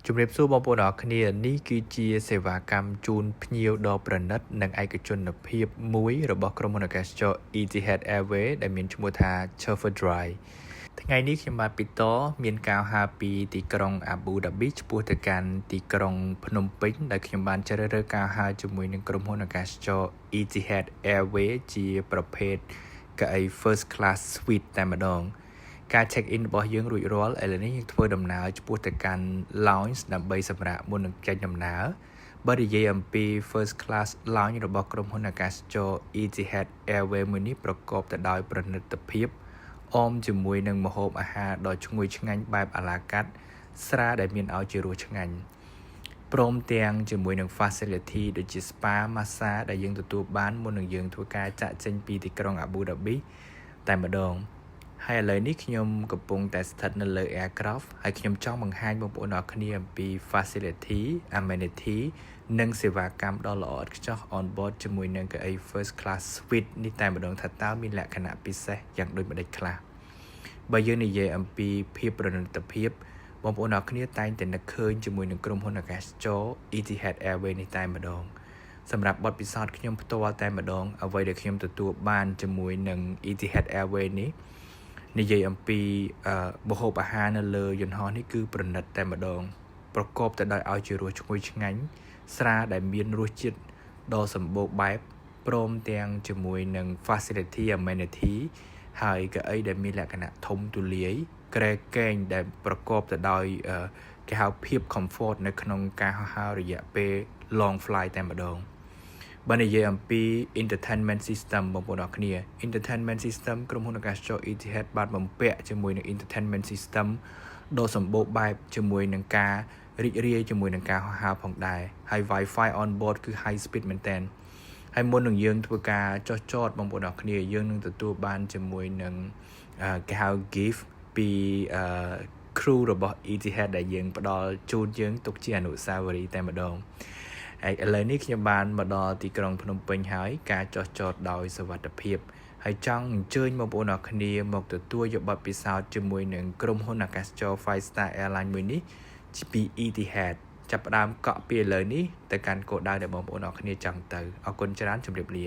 ជំរាបសួរបងប្អូនអរគ្នានេះគឺជាសេវាកម្មជូនភ្ញៀវដ៏ប្រណិតនិងឯកជនភាពមួយរបស់ក្រុមហ៊ុនអាកាសចរ Etihad Airways ដែលមានឈ្មោះថា Chauffeur Drive ថ្ងៃនេះខ្ញុំបាទពីតមានការហៅពីទីក្រុង Abu Dhabi ឆ្ពោះទៅកាន់ទីក្រុងភ្នំពេញដែលខ្ញុំបានជ្រើសរើសការហៅជាមួយនឹងក្រុមហ៊ុនអាកាសចរ Etihad Airways ជាប្រភេទកៅអី First Class Suite តែម្ដងការ check in របស់យើងរួចរាល់ឥឡូវនេះយើងធ្វើដំណើរឆ្ពោះទៅកាន់ lounge ដើម្បីសម្រាប់មុននឹងចេញដំណើរបើនិយាយអំពី first class lounge របស់ក្រុមហ៊ុនអាកាសចរ Etihad Airways មួយនេះប្រកបទៅដោយប្រណិតភាពអមជាមួយនឹងម្ហូបអាហារដ៏ឈ្ងុយឆ្ងាញ់បែបអាឡាកាត់ស្រាដែលមានឲ្យជារសឆ្ងាញ់ព្រមទាំងជាមួយនឹង facility ដូចជា spa massage ដែលយើងទទួលបានមុននឹងយើងធ្វើការចាក់ចេញពីទីក្រុង Abu Dhabi តែម្ដងហើយឥឡូវនេះខ្ញុំកំពុងតែស្ថិតនៅលើ aircraft ហើយខ្ញុំចង់បង្ហាញបងប្អូនអរគ្នាអំពី facility amenity និងសេវាកម្មដ៏ល្អឥតខ្ចោះ on board ជាមួយនឹងកៅអី first class suite នេះតែម្ដងថាតើមានលក្ខណៈពិសេសយ៉ាងដូចម្ដេចខ្លះបើយើងនិយាយអំពីភាពប្រណិតភាពបងប្អូនអរគ្នាតែងតែនឹកឃើញជាមួយនឹងក្រុមហ៊ុនអាកាសចរ Etihad Airways នេះតែម្ដងសម្រាប់បទពិសោធន៍ខ្ញុំផ្ទាល់តែម្ដងអ្វីដែលខ្ញុំទទួលបានជាមួយនឹង Etihad Airways នេះនិយាយអំពីម្ហូបអាហារនៅលើយន្តហោះនេះគឺប្រណិតតែម្ដងប្រកបទៅដោយឲ្យជារសឈ្ងុយឆ្ងាញ់ស្រាដែលមានរសជាតិដ៏សម្បូរបែបព្រមទាំងជាមួយនឹង facility amenity ហើយកៅអីដែលមានលក្ខណៈធំទូលាយក្រែកែងដែលប្រកបទៅដោយគេហៅភាព comfort នៅក្នុងការហោះហើររយៈពេល long flight តែម្ដងបើនិយាយអំពី entertainment system បងប្អូនអរគ្នា entertainment system ក្រុមហ៊ុនអាកាសចរ Etihad បានបំពាក់ជាមួយនឹង entertainment system ដ៏សម្បូរបែបជាមួយនឹងការរីករាយជាមួយនឹងការហោះហើរផងដែរហើយ Wi-Fi on board គឺ high speed មែនតើហើយមុននឹងយើងធ្វើការចុះចតបងប្អូនអរគ្នាយើងនឹងទទួលបានជាមួយនឹងគេហៅ gift ពី crew របស់ Etihad ដែលយើងផ្ដល់ជូនយើងទុកជាអនុស្សាវរីយ៍តែម្ដងឥឡូវនេះខ្ញុំបានមកដល់ទីក្រុងភ្នំពេញហើយការចុះចតដោយសុវត្ថិភាពហើយចង់អញ្ជើញបងប្អូនអរគ្នាមកទទួលយកបទពិសោធន៍ជាមួយនឹងក្រុមហ៊ុនអាកាសចរ Five Star Airline មួយនេះពី Etihad ចាប់ផ្ដើមកក់ពីឥឡូវនេះទៅកាន់គោលដៅដែលបងប្អូនអរគ្នាចង់ទៅអរគុណច្រើនជម្រាបលា